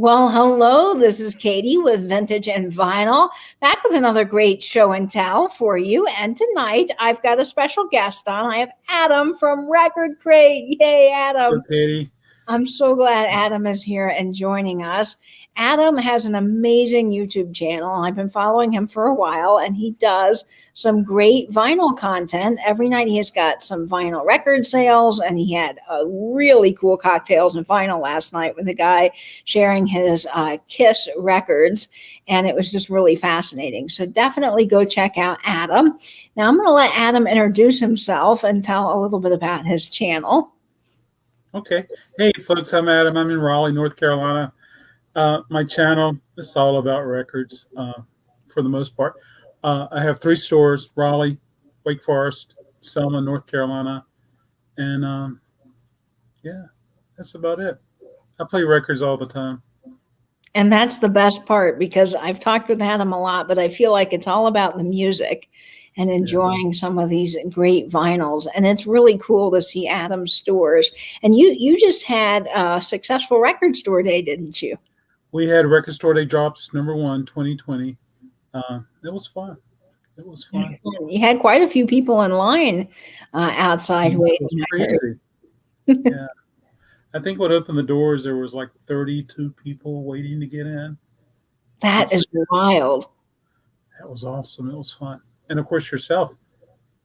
Well, hello. This is Katie with Vintage and Vinyl, back with another great show and tell for you. And tonight I've got a special guest on. I have Adam from Record Crate. Yay, Hello, Adam. Katie. I'm so glad Adam is here and joining us. Adam has an amazing YouTube channel. I've been following him for a while, and he does some great vinyl content. Every night he has got some vinyl record sales, and he had really cool cocktails and vinyl last night with a guy sharing his Kiss records, and it was just really fascinating. So definitely go check out Adam. Now I'm going to let Adam introduce himself and tell a little bit about his channel. Okay. Hey, folks, I'm Adam. I'm in Raleigh, North Carolina. My channel is all about records for the most part. I have 3 stores: Raleigh, Wake Forest, Selma, North Carolina. And yeah, that's about it. I play records all the time. And that's the best part, because I've talked with Adam a lot, but I feel like it's all about the music and enjoying some of these great vinyls. And it's really cool to see Adam's stores. And you just had a successful record store day, didn't you? We had Record Store Day Drops #1, 2020. It was fun. It was fun. You had quite a few people in line outside waiting. It was crazy. Yeah. I think what opened the doors, there was like 32 people waiting to get in. That is wild. That was awesome. It was fun. And of course, yourself,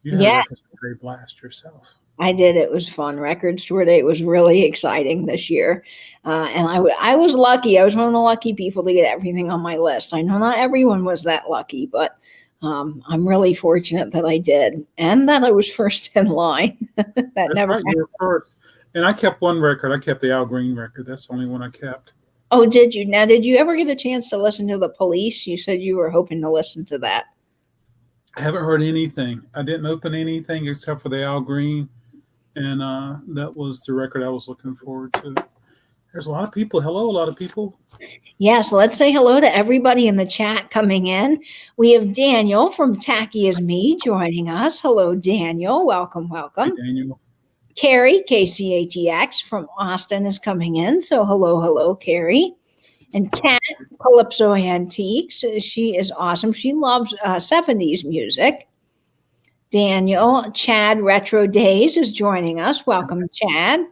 you had a great blast yourself. I did. It was fun. Record Store Day was really exciting this year. And I was lucky. I was one of the lucky people to get everything on my list. I know not everyone was that lucky, but I'm really fortunate that I did, and that I was first in line. That's never right, you were first. And I kept one record. I kept the Al Green record. That's the only one I kept. Oh, did you? Now, did you ever get a chance to listen to The Police? You said you were hoping to listen to that. I haven't heard anything. I didn't open anything except for the Al Green, and that was the record I was looking forward to. There's a lot of people. Hello, a lot of people. Yes, let's say hello to everybody in the chat coming in. We have Daniel from Tacky As Me joining us. Hello, Daniel. Welcome, welcome. Hi, Daniel. Carrie, KCATX from Austin, is coming in. So hello, Carrie. And Kat, Calypso Antiques. She is awesome. She loves 70s music. Daniel, Chad Retro Days is joining us. Welcome, Chad.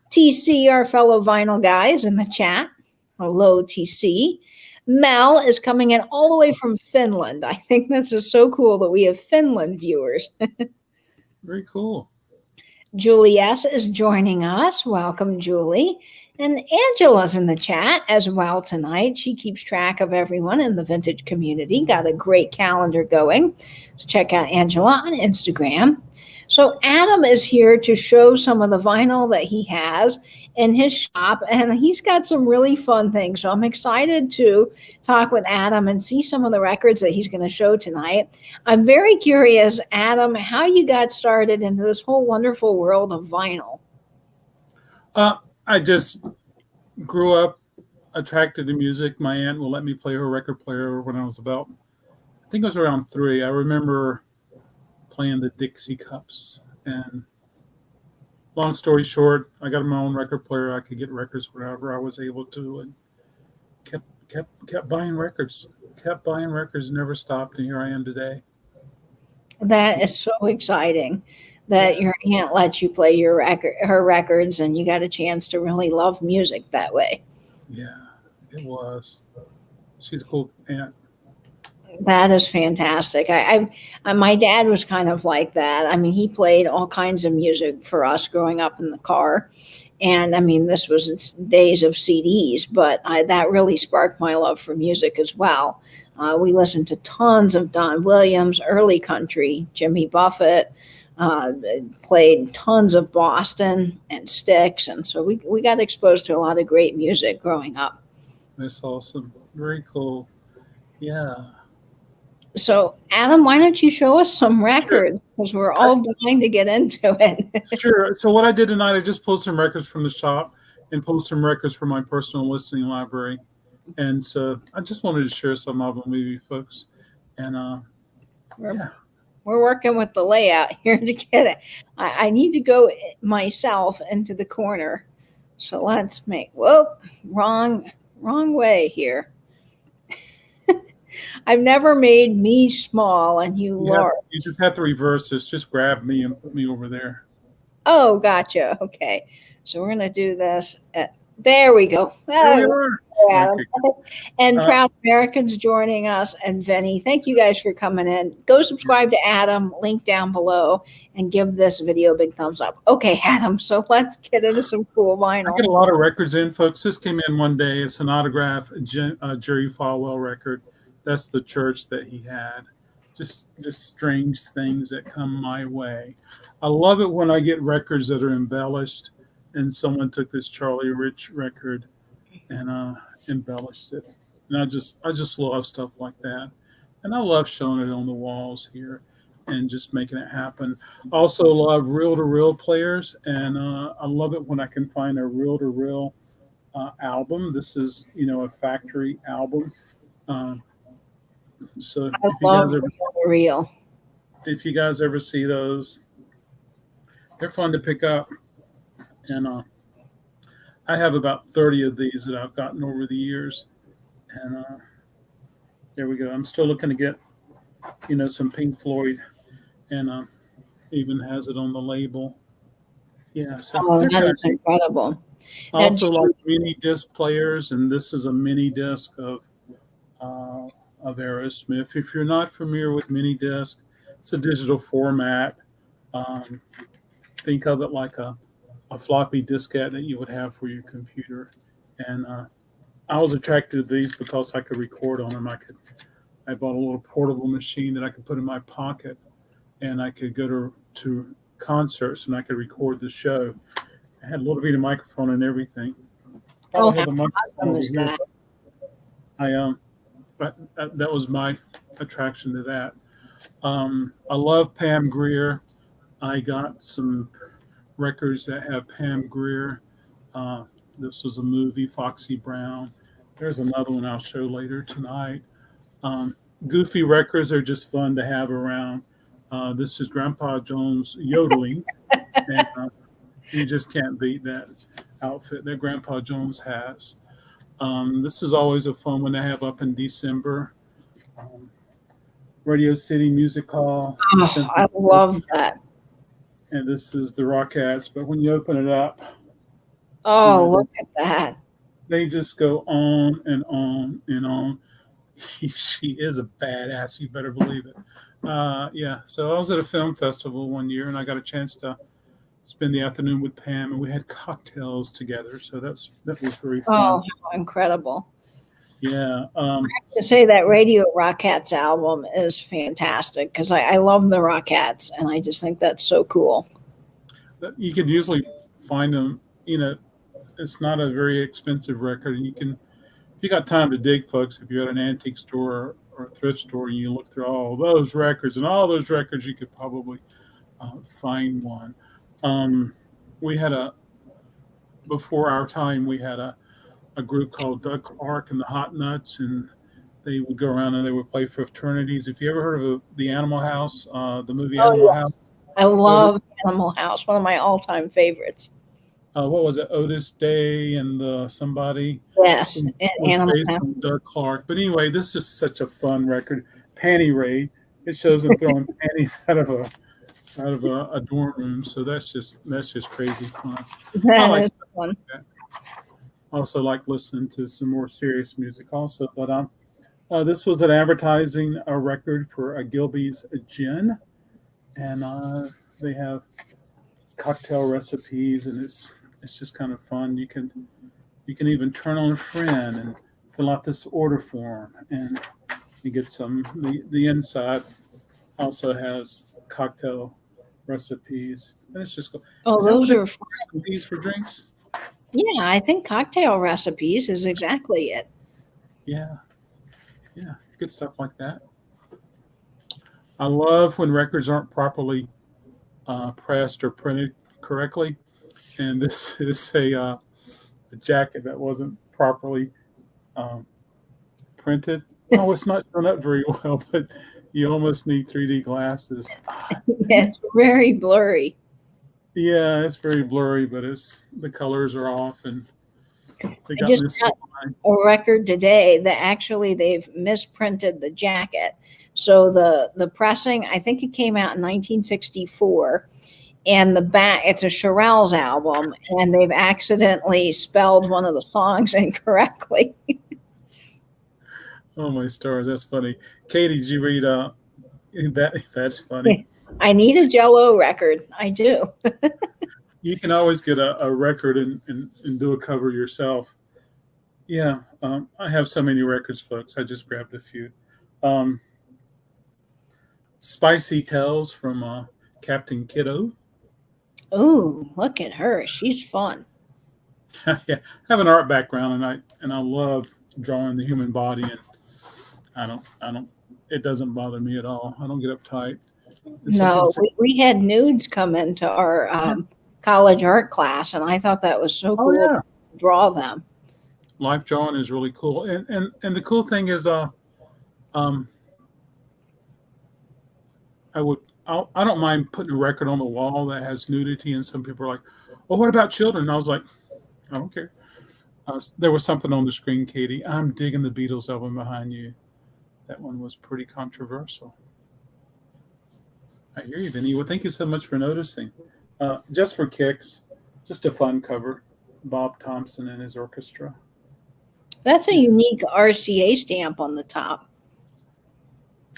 TC, our fellow vinyl guys in the chat. Hello, TC. Mel is coming in all the way from Finland. I think this is so cool that we have Finland viewers. Very cool. Julie S. is joining us. Welcome, Julie. And Angela's in the chat as well tonight. She keeps track of everyone in the vintage community. Got a great calendar going. Let's check out Angela on Instagram. So Adam is here to show some of the vinyl that he has in his shop, and he's got some really fun things. So I'm excited to talk with Adam and see some of the records that he's going to show tonight. I'm very curious, Adam, how you got started into this whole wonderful world of vinyl. I just grew up attracted to music. My aunt will let me play her record player when I was about, I think it was around 3. I remember playing the Dixie Cups, and long story short, I got my own record player. I could get records wherever I was able to, and kept buying records, never stopped, and here I am today. That is so exciting that your aunt lets you play her records, and you got a chance to really love music that way. Yeah, it was. She's a cool aunt. That is fantastic. My dad was kind of like that. I mean, he played all kinds of music for us growing up in the car. And I mean, this was days of CDs, but that really sparked my love for music as well. We listened to tons of Don Williams, early country, Jimmy Buffett, played tons of Boston and Styx. And so we got exposed to a lot of great music growing up. That's awesome. Very cool. Yeah. So, Adam, why don't you show us some records? Because we're all dying to get into it. Sure. So what I did tonight, I just pulled some records from the shop and pulled some records from my personal listening library. And so I just wanted to share some of them with you folks. And we're working with the layout here to get it. I need to go myself into the corner. So let's make, whoa, wrong Wrong way here. I've never made me small and you large. You just have to reverse this. Just grab me and put me over there. Oh, gotcha. Okay. So we're going to do this. There we go. There we are. Adam. Okay. And Proud Americans joining us, and Vinny. Thank you guys for coming in. Go subscribe to Adam, link down below, and give this video a big thumbs up. Okay, Adam, so let's get into some cool vinyl. I get a lot of records in, folks. This came in one day. It's an autograph, Jerry Falwell record. That's the church that he had. Just strange things that come my way. I love it when I get records that are embellished, and someone took this Charlie Rich record and embellished it. And I just love stuff like that. And I love showing it on the walls here and just making it happen. Also love reel-to-reel players, and I love it when I can find a reel-to-reel album. This is, a factory album. So I love reel. If you guys ever see those, they're fun to pick up. And I have about 30 of these that I've gotten over the years. And there we go. I'm still looking to get, some Pink Floyd, and even has it on the label. Yeah. So that's incredible. I also like mini disc players, and this is a mini disc of Aerosmith. If you're not familiar with mini disc, it's a digital format. Think of it like a floppy diskette that you would have for your computer. And I was attracted to these because I could record on them. I bought a little portable machine that I could put in my pocket, and I could go to concerts and I could record the show. I had a little bit of microphone and everything. Oh, how awesome is that? That was my attraction to that. I love Pam Grier. I got some records that have Pam Grier. This was a movie, Foxy Brown. There's another one I'll show later tonight. Goofy records are just fun to have around. This is Grandpa Jones yodeling. And you just can't beat that outfit that Grandpa Jones has. This is always a fun one to have up in December. Radio City Music Hall. Oh, I love that. And this is the Rockettes. But when you open it up, look at that. They just go on and on and on. She is a badass. You better believe it. Yeah. So I was at a film festival one year, and I got a chance to spend the afternoon with Pam, and we had cocktails together. So that was very fun. Oh, incredible. Yeah. I have to say that Radio Rockettes album is fantastic because I love the Rockettes, and I just think that's so cool. You can usually find them, it's not a very expensive record. And if you got time to dig, folks, if you're at an antique store or a thrift store and you look through all those records, you could probably find one. Before our time, we had a group called Doug Clark and the Hot Nuts, and they would go around and they would play fraternities. If you ever heard of the Animal House, the movie Animal House? I love Animal House, one of my all-time favorites. What was it? Otis Day and somebody. Yes, Animal House. Doug Clark. But anyway, this is such a fun record. Panty Raid. It shows them throwing panties out of a dorm room. So that's just crazy fun. That is fun. Also like listening to some more serious music also. But this was an advertising record for Gilby's Gin, and they have cocktail recipes, and it's just kind of fun. You can even turn on a friend and fill out this order form, and you get some. The inside also has cocktail recipes, and it's just. Those are recipes for drinks. Yeah, I think cocktail recipes is exactly it. Yeah, good stuff like that. I love when records aren't properly pressed or printed correctly, and this is a jacket that wasn't properly printed. Oh, it's not done up very well, but you almost need 3D glasses. It's very blurry. Yeah, it's very blurry, but the colors are off, and They I got just got misaligned. a record today that actually they've misprinted the jacket. So the pressing, I think it came out in 1964, and the back, it's a Shirelles album, and they've accidentally spelled one of the songs incorrectly. Oh my stars, that's funny. Katie, did you read that? That's funny. I need a Jell-O record. I do. You can always get a record and do a cover yourself. Yeah, I have so many records, folks. I just grabbed a few. Um, Spicy Tales from Captain Kiddo. Ooh, look at her. She's fun. Yeah, I have an art background, and I love drawing the human body, and I don't. It doesn't bother me at all. I don't get uptight. And some people No, say, we had nudes come into our yeah, college art class, and I thought that was so oh cool yeah, to draw them. life drawing is really cool, and the cool thing is, um, I don't mind putting a record on the wall that has nudity, and some people are like, "Well, what about children?" And I was like, "I don't care." There was something on the screen, Katie. I'm digging the Beatles album behind you. That one was pretty controversial. I hear you, Vinny. Well, thank you so much for noticing. Just for kicks, just a fun cover. Bob Thompson and his orchestra. That's a Yeah, unique RCA stamp on the top.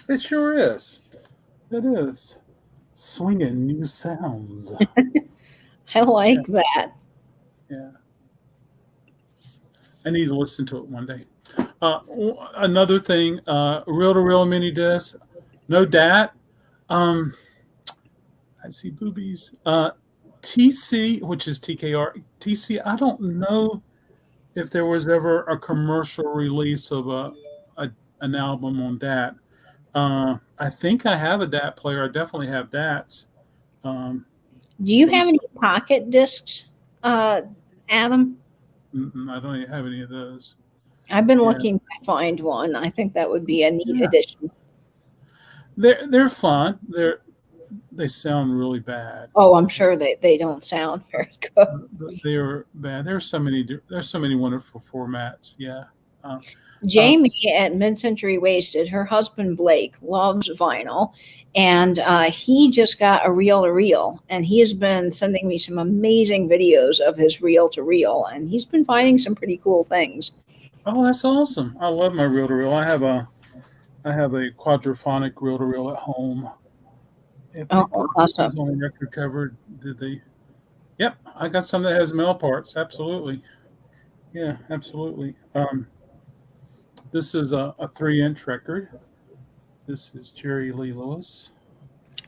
it sure is. It is. Swinging new sounds. I Yeah, like that. yeah. I need to listen to it one day. Another thing, reel to reel mini disc, no DAT. Um, I see boobies. TC, which is TKR. TC, I don't know if there was ever a commercial release of an album on DAT. I think I have a DAT player. I definitely have DATs. Um, Do you from have any pocket discs, uh, Adam? I don't even have any of those. I've been Yeah, looking to find one. I think that would be a neat yeah. addition. They're fun. They sound really bad. Oh, I'm sure they don't sound very good. They are bad. There's so many wonderful formats. Yeah. Uh, uh, Jamie at Mid-Century Wasted, her husband Blake loves vinyl, and he just got a reel-to-reel, and he has been sending me some amazing videos of his reel-to-reel, and he's been finding some pretty cool things. oh, that's awesome. I love my reel to reel. I have a quadraphonic reel to reel at home. If they Oh, put these awesome. on a record cover, did they? Yep, I got some that has male parts. Absolutely. Yeah, absolutely. This is a 3-inch record. This is Jerry Lee Lewis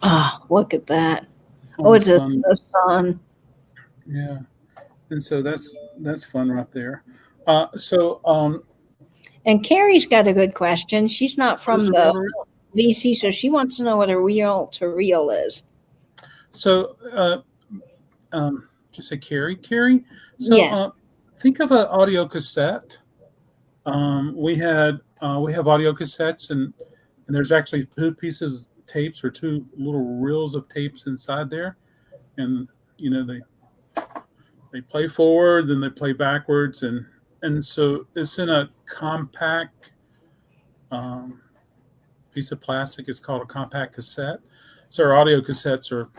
Ah, look at that. Oh, on it's Sun. a sun. Yeah, and so that's fun right there. So And Carrie's got a good question. She's not what is from a reel the to reel? VC, so she wants to know what a reel-to-reel is. So just say Carrie. Carrie. So Yes. think of an audio cassette. We have audio cassettes, and there's actually two pieces tapes or two little reels of tapes inside there, and you know they play forward, then they play backwards, and so it's in a compact um, piece of plastic. It's called a compact cassette. So our audio cassettes are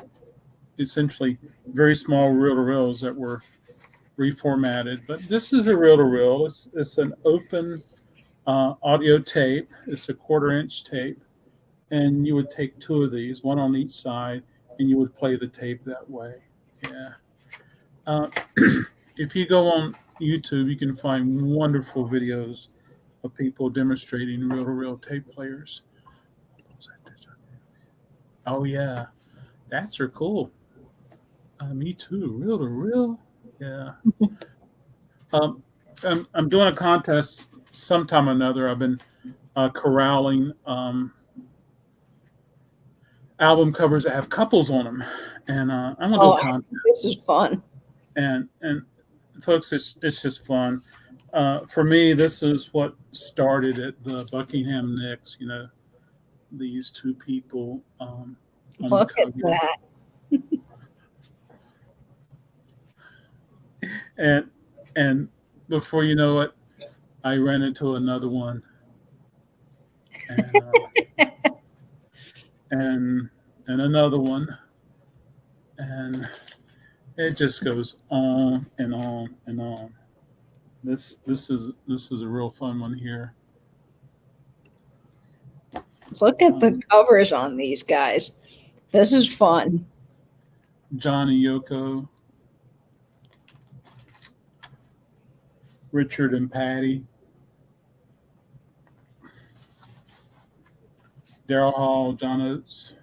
essentially very small reel to reels that were reformatted. But this is a reel to reel. It's an open audio tape. It's a 1/4 inch tape, and you would take two of these, one on each side, and you would play the tape that way. Yeah. Uh, if you go on YouTube, you can find wonderful videos of people demonstrating reel to reel tape players. Oh yeah, that's are cool. Me too. Reel to reel. Yeah. Um, I'm doing a contest sometime or another. I've been corralling album covers that have couples on them, and I'm gonna do Oh, a contest. this is fun. And folks, it's just fun. For me, this is what started at the Buckingham Nicks. You know, these two people on the Look at cover, that. and before you know it, I ran into another one, and and another one, and it just goes on and on and on. This is a real fun one here. Look at the covers on these guys. This is fun. John and Yoko, Richard and Patty, Daryl Hall, John Oates.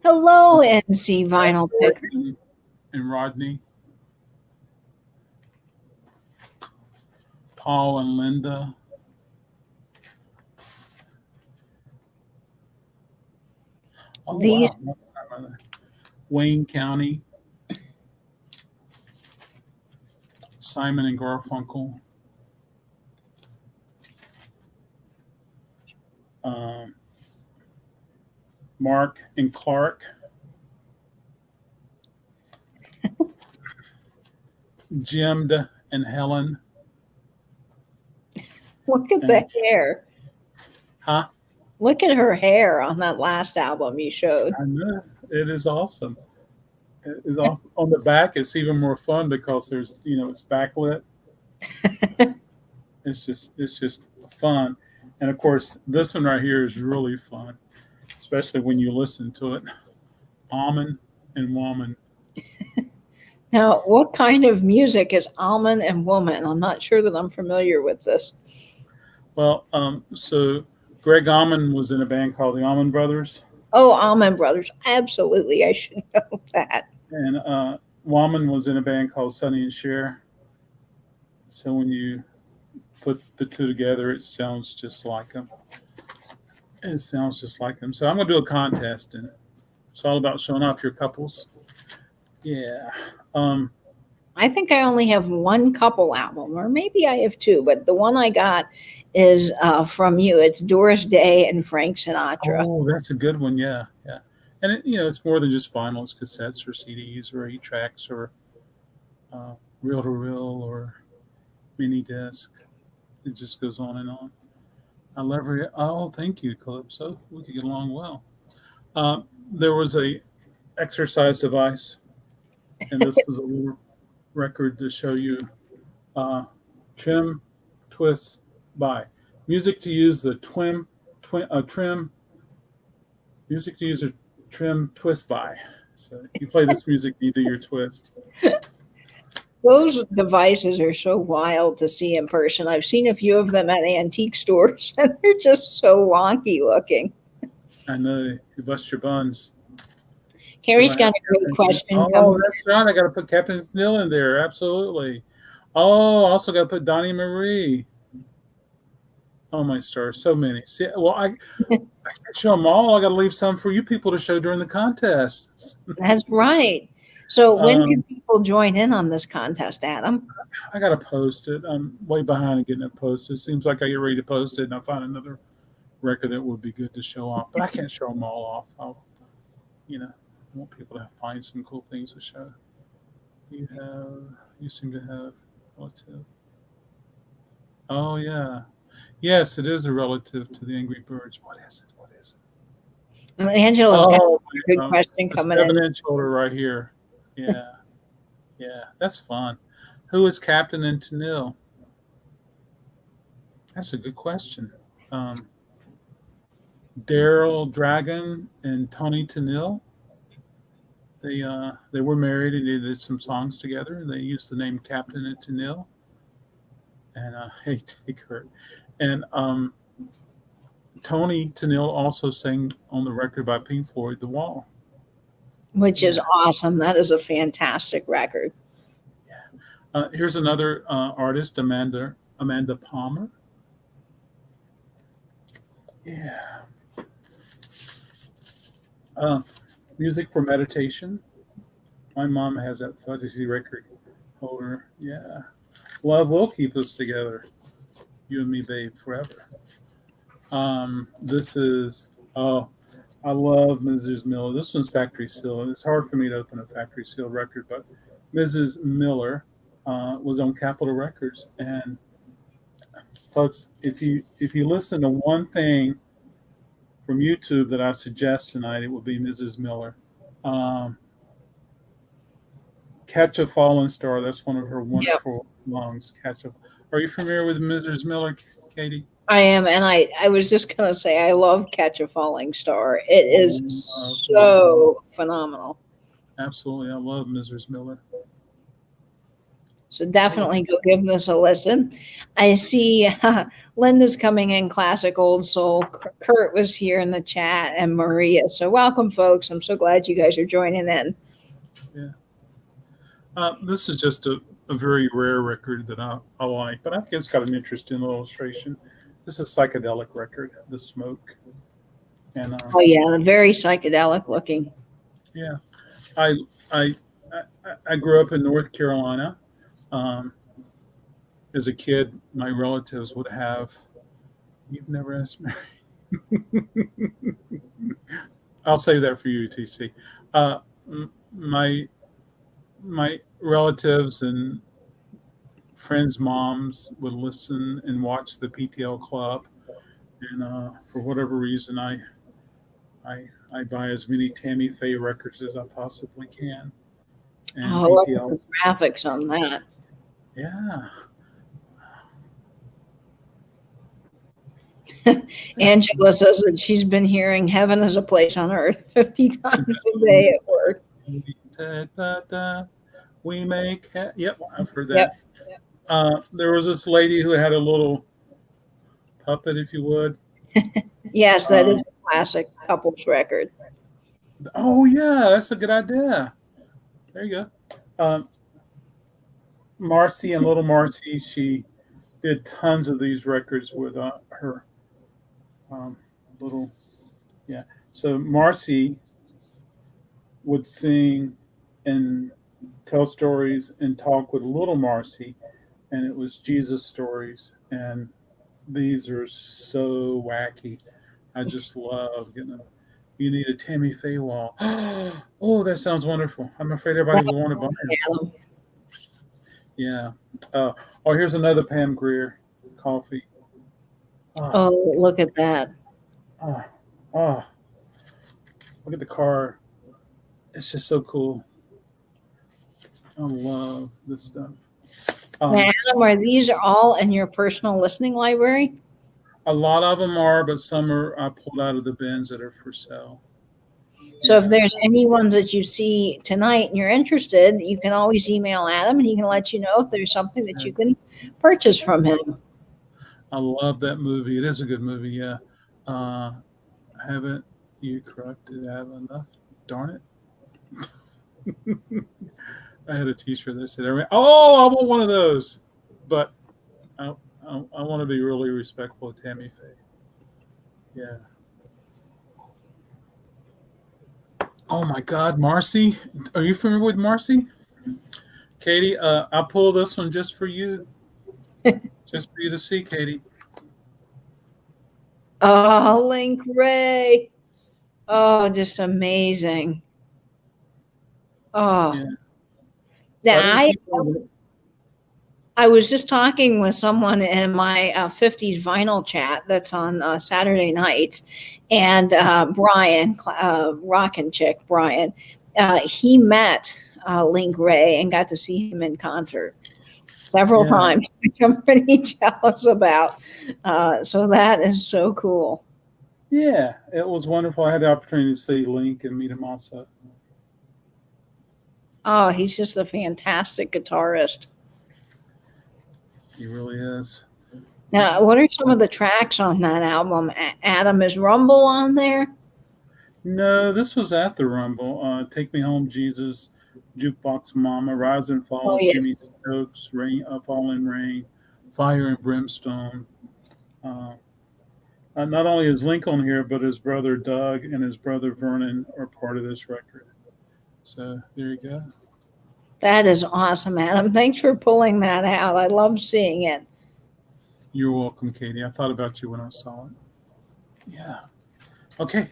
Hello, NC Vinyl Picker. And Rodney, Paul and Linda, wow. Wayne County, Simon and Garfunkel, Mark and Clark, Jim and Helen. Look at the hair. Huh? Look at her hair on that last album you showed. I know. It is awesome. It is on the back. It's even more fun because there's, it's backlit. It's just fun. And of course, this one right here is really fun, especially when you listen to it. Almond and Woman. Now, what kind of music is Almond and Woman? I'm not sure that I'm familiar with this. Well, so Greg Almond was in a band called the Almond Brothers. Oh, Almond Brothers. Absolutely. I should know that. And Woman was in a band called Sonny and Cher. So when you put the two together, it sounds just like them. So I'm going to do a contest, and it's all about showing off your couples. Yeah. I think I only have one couple album, or maybe I have two, but the one I got is from you. It's Doris Day and Frank Sinatra. Oh, that's a good one. Yeah. And it's more than just vinyl. It's cassettes or CDs or 8-tracks or reel-to-reel or mini disc. It just goes on and on. I love her. Oh, thank you, Calypso. We could get along well. There was a exercise device, and this was a little record to show you trim, twist, buy. Music to use the trim. Music to use a trim, twist, buy. So you play this music, you do your twist. Those devices are so wild to see in person. I've seen a few of them at antique stores, and they're just so wonky looking. I know. You bust your buns. Carrie's got a great question. Oh, that's right. I got to put Captain Neil in there. Absolutely. Oh, also got to put Donnie Marie. Oh, my stars. So many. See, well, I can't show them all. I got to leave some for you people to show during the contest. That's right. So when can people join in on this contest, Adam? I got to post it. I'm way behind in getting it posted. Seems like I get ready to post it, and I find another record that would be good to show off. But I can't show them all off. I want people to find some cool things to show. You seem to have relative. Oh, yeah. Yes, it is a relative to the Angry Birds. What is it? Angela's got a good question coming in. 7-inch holder right here. Yeah. Yeah, that's fun. Who is Captain and Tennille? That's a good question. Daryl Dragon and Tony Tennille. They were married and they did some songs together, and they used the name Captain and Tennille. And hey, take her. And Tony Tennille also sang on the record by Pink Floyd, The Wall. Which is awesome. That is a fantastic record. Yeah. Here's another artist, Amanda Palmer. Yeah. Music for meditation. My mom has that fuzzy record holder. Yeah. Love will keep us together. You and me, babe, forever. This is, I love Mrs. Miller. This one's factory seal. It's hard for me to open a factory seal record, but Mrs. Miller was on Capitol Records. And folks, if you listen to one thing from YouTube that I suggest tonight, it would be Mrs. Miller. Um, Catch a Fallen Star. That's one of her Yep, wonderful songs. Are you familiar with Mrs. Miller, Katie? I am. And I was just going to say, I love Catch a Falling Star. It I is love Mrs. Miller. so phenomenal. Absolutely, I love Mrs. Miller. So definitely go give this a listen. I see Linda's coming in, classic old soul. Kurt was here in the chat and Maria. So welcome, folks. I'm so glad you guys are joining in. Yeah. This is just a very rare record that I like, but I think it's got an interesting illustration. This is a psychedelic record, The Smoke. And Oh, yeah, very psychedelic looking. yeah, I, I I grew up in North Carolina. As a kid, my relatives would have. You've never asked me. I'll save that for you, TC. My relatives and friends' moms would listen and watch the PTL Club, and for whatever reason, I buy as many Tammy Faye records as I possibly can. And Oh, look at PTL, the graphics on that. yeah. Angela says that she's been hearing Heaven is a Place on Earth 50 times a day at work. Da, da, da. We make yep, I've heard Yep. that. There was this lady who had a little puppet, if you would. Yes, that is a classic couples record. Oh yeah, that's a good idea. There you go. Marcy and Little Marcy, she did tons of these records with her little, yeah. So Marcy would sing and tell stories and talk with Little Marcy, and it was Jesus stories. And these are so wacky. I just love getting them. You need a Tammy Faye wall. Oh, that sounds wonderful. I'm afraid everybody will want to buy them. Yeah. Oh, here's another Pam Grier coffee. Oh, look at that. Oh, oh, look at the car. It's just so cool. I love this stuff. Now, Adam, are these all in your personal listening library? A lot of them are, but some are I pulled out of the bins that are for sale. So if there's any ones that you see tonight and you're interested, you can always email Adam and he can let you know if there's something that you can purchase from him. I love that movie. It is a good movie, yeah. Haven't you corrected Have enough? Darn it. I had a t-shirt that said, oh, I want one of those. But I want to be really respectful of Tammy Faye. Yeah. Oh my God, Marcy. Are you familiar with Marcy? Katie, I pulled this one just for you. Just for you to see, Katie. Oh, Link Ray. Oh, just amazing. Oh. Yeah. I was just talking with someone in my 50s vinyl chat that's on Saturday nights, and Brian, Rockin' Chick Brian, he met Link Ray and got to see him in concert several times, which I'm pretty jealous about. So that is so cool. Yeah, it was wonderful. I had the opportunity to see Link and meet him also. Oh, he's just a fantastic guitarist. He really is. Now, what are some of the tracks on that album? Adam, is Rumble on there? No, this was at the Rumble. Take Me Home, Jesus, Jukebox Mama, Rise and Fall, Jimmy Stokes, Rain, Falling Rain, Fire and Brimstone. Not only is Link on here, but his brother Doug and his brother Vernon are part of this record. So there you go. That is awesome, Adam. Thanks for pulling that out. I love seeing it. You're welcome, Katie. I thought about you when I saw it. Yeah. Okay.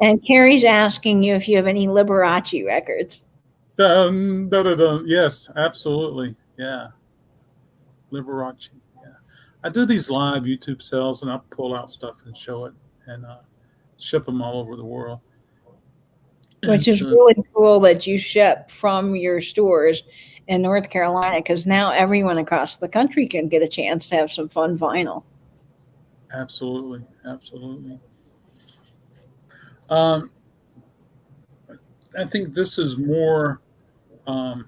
And Carrie's asking you if you have any Liberace records. Dun, dun, dun, dun. Yes, absolutely. Yeah, Liberace. Yeah, I do these live YouTube sales, and I pull out stuff and show it, and ship them all over the world. Which And is so, really cool that you ship from your stores in North Carolina, because now everyone across the country can get a chance to have some fun vinyl. absolutely, absolutely. Um, I think this is more um,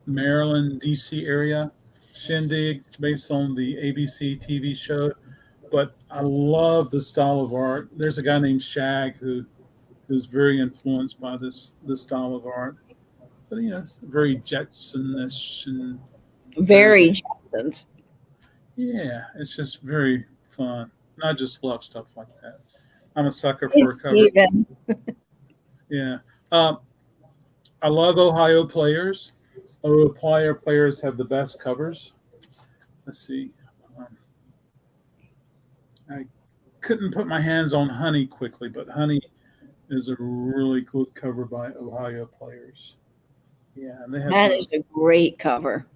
Maryland, D.C. area shindig based on the ABC TV show. But I love the style of art. There's a guy named Shag who's very influenced by this style of art. But it's very Jetsonish and very, Very Jetsons. yeah, it's just very fun. And I just love stuff like that. I'm a sucker Hey, for a cover. Steven. Yeah. Um, I love Ohio players. Ohio players have the best covers. Let's see. Um, I couldn't put my hands on Honey quickly, but Honey is a really good cover by Ohio players. Yeah, and That is a great cover.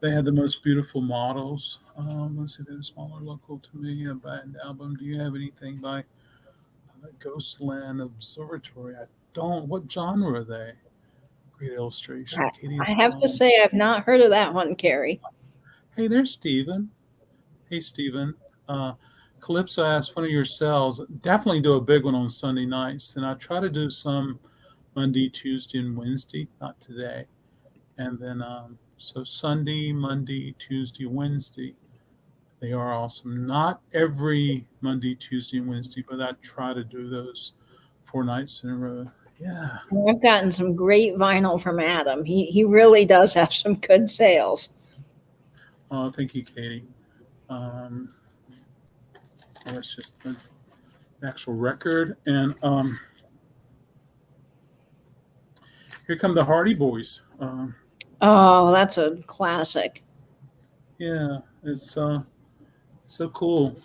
they had the most beautiful models. Let's see, they're a smaller local to me. A band album. Do you have anything by Ghostland Observatory? I don't. What genre are they? Great illustration. Katie. I have to say, I've not heard of that one, Carrie. Hey, there's Steven. Hey, Steven. Calypso asked one of your cells. Definitely do a big one on Sunday nights. And I try to do some Monday, Tuesday, and Wednesday. Not today. And then, so Sunday, Monday, Tuesday, Wednesday. They are awesome. Not every Monday, Tuesday, and Wednesday, but I try to do those 4 nights in a row. Yeah. I've gotten some great vinyl from Adam. He really does have some good sales. Oh, thank you, Katie. That's just the actual record. And here come the Hardy Boys. Oh, that's a classic. Yeah, it's so cool.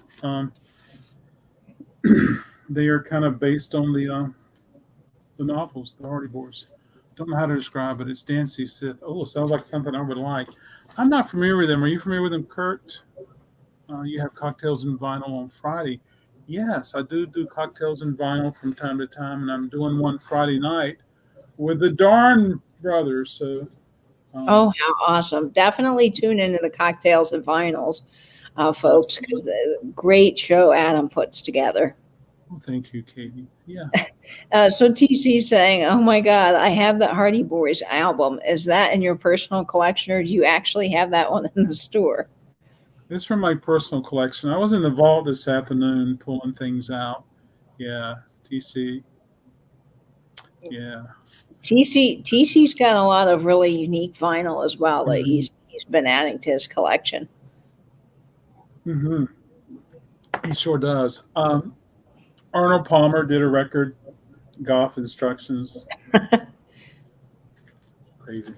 They are kind of based on the novels, the Hardy Boys. Don't know how to describe it. It's Dancy Sith. Oh, sounds like something I would like. I'm not familiar with them. Are you familiar with them, Kurt? You have Cocktails and Vinyl on Friday. Yes, I do Cocktails and Vinyl from time to time, and I'm doing one Friday night with the Darn Brothers. So, oh, how awesome. Definitely tune into the Cocktails and Vinyls, folks. Great show Adam puts together. Well, thank you, Katie. Yeah. So TC's saying, oh my God, I have the Hardy Boys album. Is that in your personal collection, or do you actually have that one in the store? It's from my personal collection. I was in the vault this afternoon pulling things out. Yeah, TC. Yeah. TC's got a lot of really unique vinyl as well that he's been adding to his collection. Mm-hmm. He sure does. Arnold Palmer did a record, Golf Instructions. Crazy.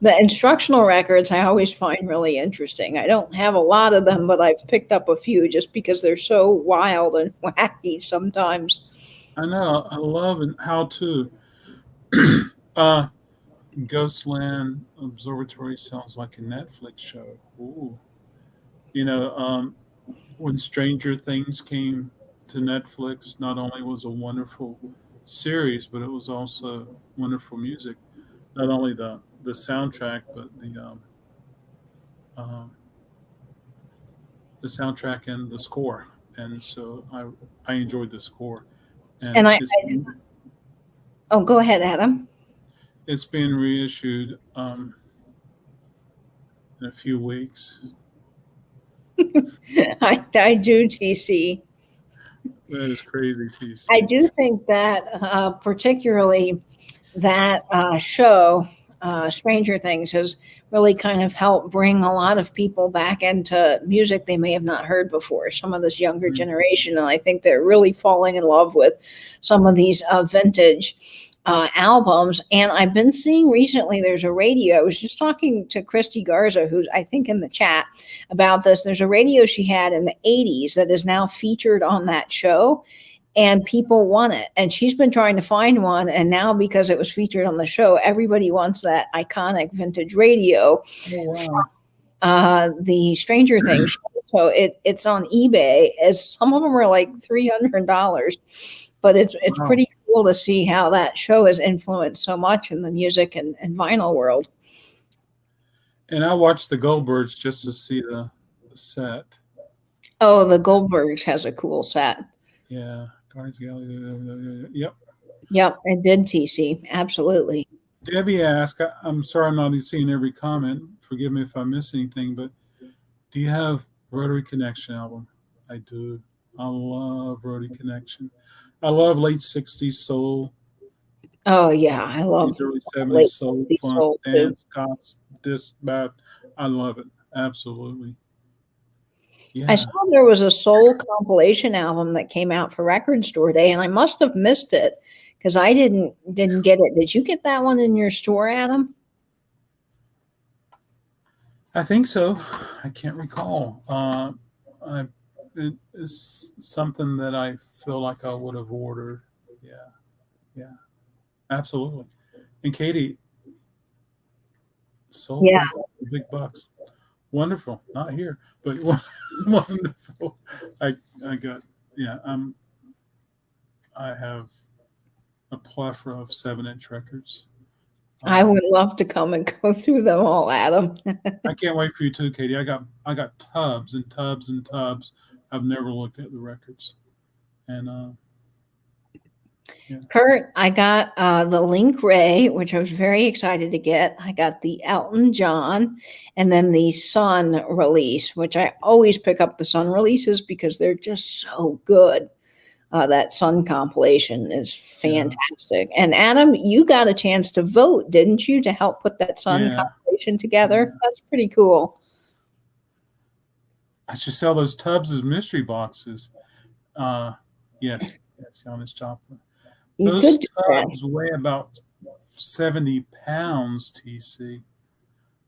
The instructional records I always find really interesting. I don't have a lot of them, but I've picked up a few just because they're so wild and wacky sometimes. I know. I love how to. Ghostland Observatory sounds like a Netflix show. Ooh. When Stranger Things came to Netflix, not only was a wonderful series, but it was also wonderful music. Not only the soundtrack, but the soundtrack and the score. And so I enjoyed the score. And oh, go ahead, Adam. It's being reissued in a few weeks. I do, TC. That is crazy, TC. I do think that particularly that show, Stranger Things, has really kind of helped bring a lot of people back into music they may have not heard before, some of this younger generation. And I think they're really falling in love with some of these vintage albums. And I've been seeing recently, there's a radio. I was just talking to Christy Garza, who's I think in the chat, about this. There's a radio she had in the 80s that is now featured on that show. and people want it. And she's been trying to find one. And now, because it was featured on the show, everybody wants that iconic vintage radio, Oh, the Stranger Things show. So it's on eBay. As some of them are like $300, but it's wow. pretty cool to see how that show has influenced so much in the music and vinyl world. And I watched the Goldbergs just to see the set. Oh, the Goldbergs has a cool set. Yeah, Guardians of the Galaxy. Yep. Yep, it did, TC. Absolutely. Debbie asked, I'm sorry I'm not seeing every comment. Forgive me if I miss anything, but do you have Rotary Connection album? I do. I love Rotary Connection. I love late 60s soul. Oh, yeah. I love early 70s late soul, 60s funk, soul, too. dance, goth, this, that. I love it. Absolutely. Yeah. I saw there was a soul compilation album that came out for Record Store Day, and I must have missed it because I didn't get it. Did you get that one in your store, Adam? I think so. I can't recall. It is something that I feel like I would have ordered. Yeah, absolutely. And Katie, sold Yeah. for big bucks. Wonderful. Not here, but wonderful. I got I have a plethora of 7-inch records. I would love to come and go through them all, Adam. I can't wait for you too, Katie. I got tubs and tubs and tubs. I've never looked at the records, and yeah. Kurt, I got the Link Ray, which I was very excited to get. I got the Elton John, and then the Sun release, which I always pick up the Sun releases because they're just so good. That Sun compilation is fantastic. Yeah. And Adam, you got a chance to vote, didn't you, to help put that Sun compilation together? Yeah. That's pretty cool. I should sell those tubs as mystery boxes. Yes, Jonas Joplin. Those tubs weigh about 70 pounds, TC.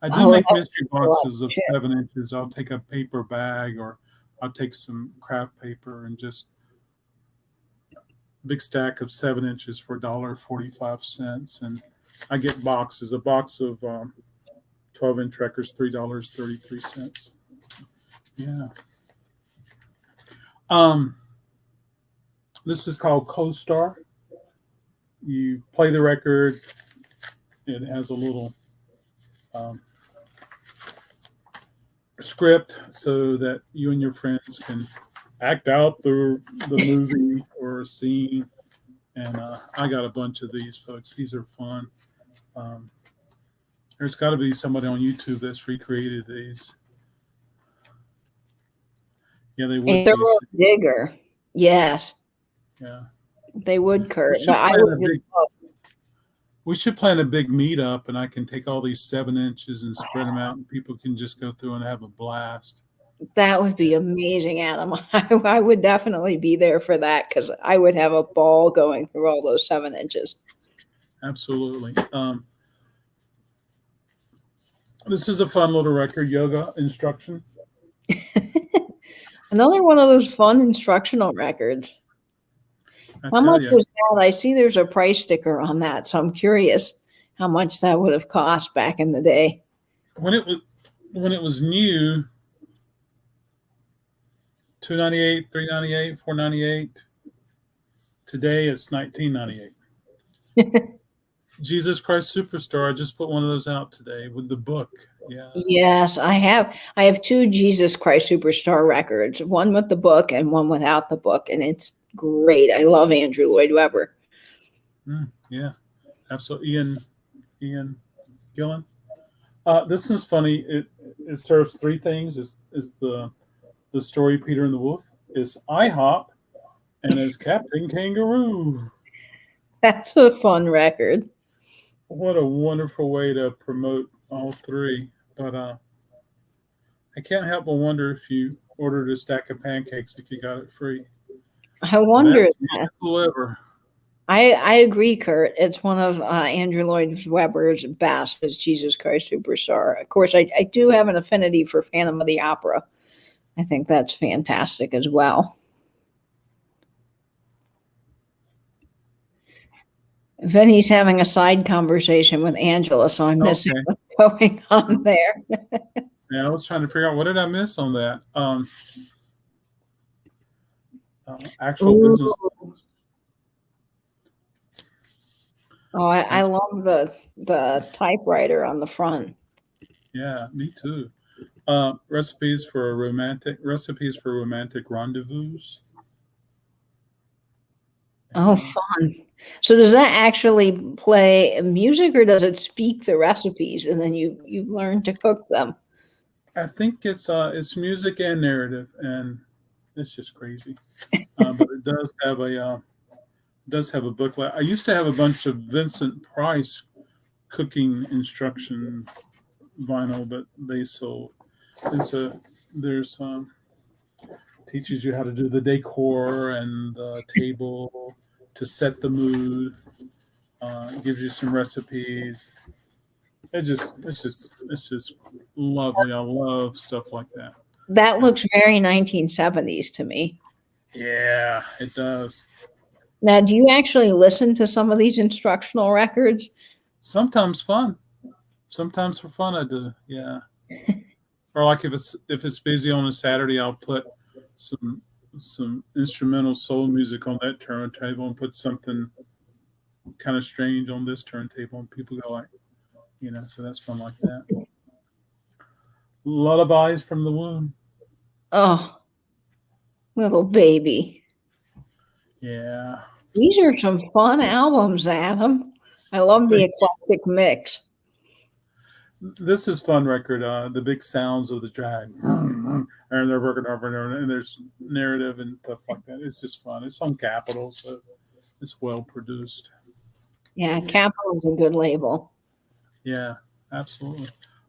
I do make mystery boxes of 7 inches. I'll take a paper bag or I'll take some craft paper and just big stack of 7 inches for $1.45. And I get boxes. A box of 12-inch records, $3.33. Yeah. This is called Co-Star. You play the record. It has a little script so that you and your friends can act out the movie or a scene. And I got a bunch of these, folks. These are fun. There's got to be somebody on YouTube that's recreated these. Yeah, they would. They're bigger. Yes. Yeah. They would, Kurt. We should plan a big meetup, and I can take all these 7 inches and spread them out, and people can just go through and have a blast. That would be amazing, Adam. I would definitely be there for that because I would have a ball going through all those 7 inches. Absolutely. This is a fun little record, Yoga Instruction. Another one of those fun instructional records. How much was that? I see there's a price sticker on that, so I'm curious how much that would have cost back in the day. When it was new, $2.98, $3.98, $4.98. Today it's $19.98. Jesus Christ Superstar. I just put one of those out today with the book. Yeah. Yes, I have. I have 2 Jesus Christ Superstar records, one with the book and one without the book, and it's great. I love Andrew Lloyd Webber. Yeah, absolutely. Ian Gillan. This is funny. It serves 3 things. Is the story Peter and the Wolf, is IHOP, and is Captain Kangaroo. That's a fun record. What a wonderful way to promote all 3. But I can't help but wonder if you ordered a stack of pancakes if you got it free. I wonder that. I agree, Kurt. It's one of Andrew Lloyd Webber's best is Jesus Christ Superstar. Of course, I do have an affinity for Phantom of the Opera. I think that's fantastic as well. Vinny's having a side conversation with Angela, so I'm missing Okay. what's going on there. Yeah, I was trying to figure out what did I miss on that. Actual Ooh. business. Oh, I That's, love the typewriter on the front. yeah, me too. Recipes for romantic rendezvous. Oh, And, fun. So does that actually play music or does it speak the recipes and then you learn to cook them? I think it's music and narrative, and it's just crazy. But it does have a booklet. I used to have a bunch of Vincent Price cooking instruction vinyl, but they sold. There's teaches you how to do the decor and the table to set the mood. Gives you some recipes. It's just lovely. I love stuff like that. That looks very 1970s to me. Yeah, it does. Now, do you actually listen to some of these instructional records? Sometimes fun. Sometimes for fun I do. Yeah. Or like if it's busy on a Saturday, I'll put some some instrumental soul music on that turntable and put something kind of strange on this turntable, and people go like, so that's fun like that. Lullabies from the womb. Oh, little baby. Yeah. These are some fun albums, Adam. I love the eclectic mix. This is fun record. The big sounds of the drag, and they're working over and over, and there's narrative and stuff like that. It's just fun. It's on Capitol, so it's well produced. Yeah, Capitol is a good label. Yeah, absolutely.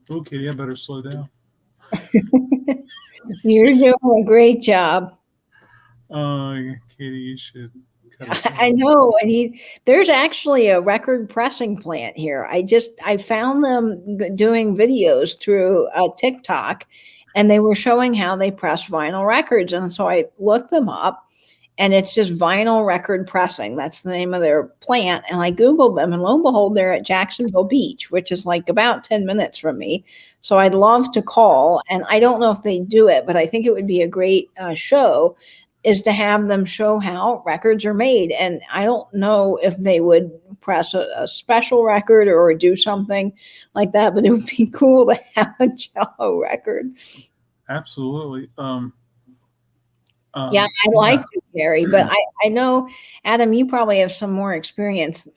Oh, Kitty, I better slow down. You're doing a great job. Oh, Kitty, you should cut it I down. know. There's actually a record pressing plant here. I found them doing videos through TikTok, and they were showing how they press vinyl records. And so I looked them up, and it's just vinyl record pressing. That's the name of their plant. And I Googled them, and lo and behold, they're at Jacksonville Beach, which is like about 10 minutes from me. So I'd love to call. And I don't know if they do it, but I think it would be a great show is to have them show how records are made. And I don't know if they would press a special record or do something like that, but it would be cool to have a cello record. Absolutely. Yeah, I Yeah. like you, Gary, but I know, Adam, you probably have some more experience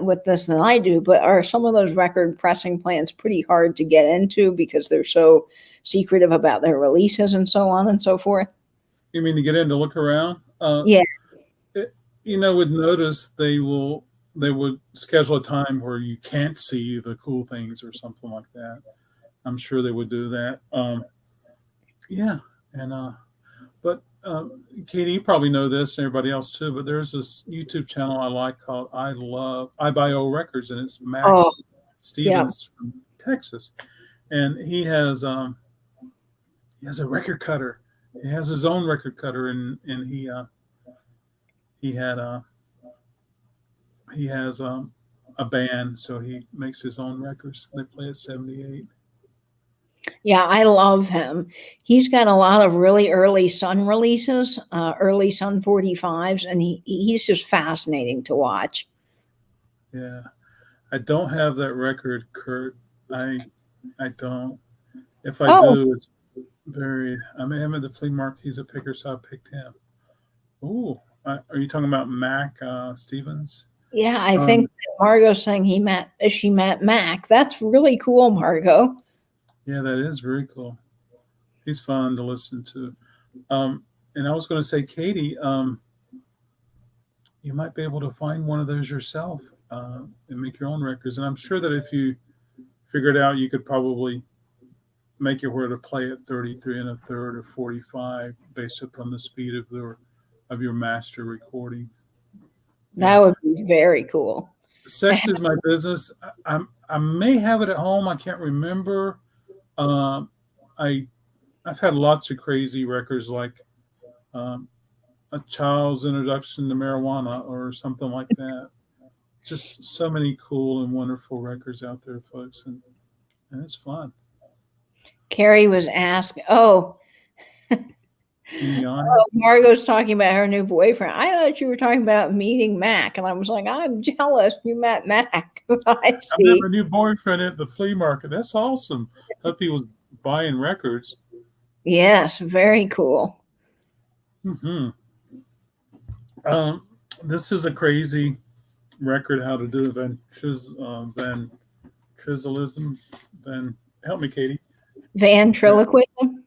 with this than I do, but are some of those record pressing plants pretty hard to get into because they're so secretive about their releases and so on and so forth? You mean to get in to look around? Yeah. With Notice they would schedule a time where you can't see the cool things or something like that. I'm sure they would do that. Yeah, and but Katie, you probably know this, and everybody else too. But there's this YouTube channel I like called I Buy Old Records, and it's Mac Oh, yeah. Stevens from Texas, and he has a record cutter. He has his own record cutter, and he had he has a band, so he makes his own records. They play at 78. Yeah, I love him. He's got a lot of really early Sun releases, early Sun 45s, and he's just fascinating to watch. Yeah, I don't have that record, Kurt. I don't. If I Oh, do, it's buried. I mean, I'm at the flea market. He's a picker, so I picked him. Ooh, are you talking about Mac Stevens? yeah, I think Um, that Margot's saying she met Mac. That's really cool, Margot. yeah, that is very cool. He's fun to listen to. Um, and I was going to say, Katie, you might be able to find one of those yourself and make your own records. And I'm sure that if you figured out, you could probably make it where to play at 33 and a third or 45 based upon the speed of your master recording. That Yeah. would be very cool. Sex is my business. I may have it at home. I can't remember. Um, I I've had lots of crazy records like um, a child's introduction to marijuana or something like that. just so many cool and wonderful records out there, folks, and it's fun. Carrie was asked, oh, You yawning? Margot's talking about her new boyfriend. I thought you were talking about meeting Mac. And I was like, I'm jealous you met Mac. I I met see. my new boyfriend at the flea market. That's awesome. Hope he was buying records. Yes, very cool. Hmm. Um, this is a crazy record. How to do ventriloquism. Van, help me, Katie. Ventriloquism.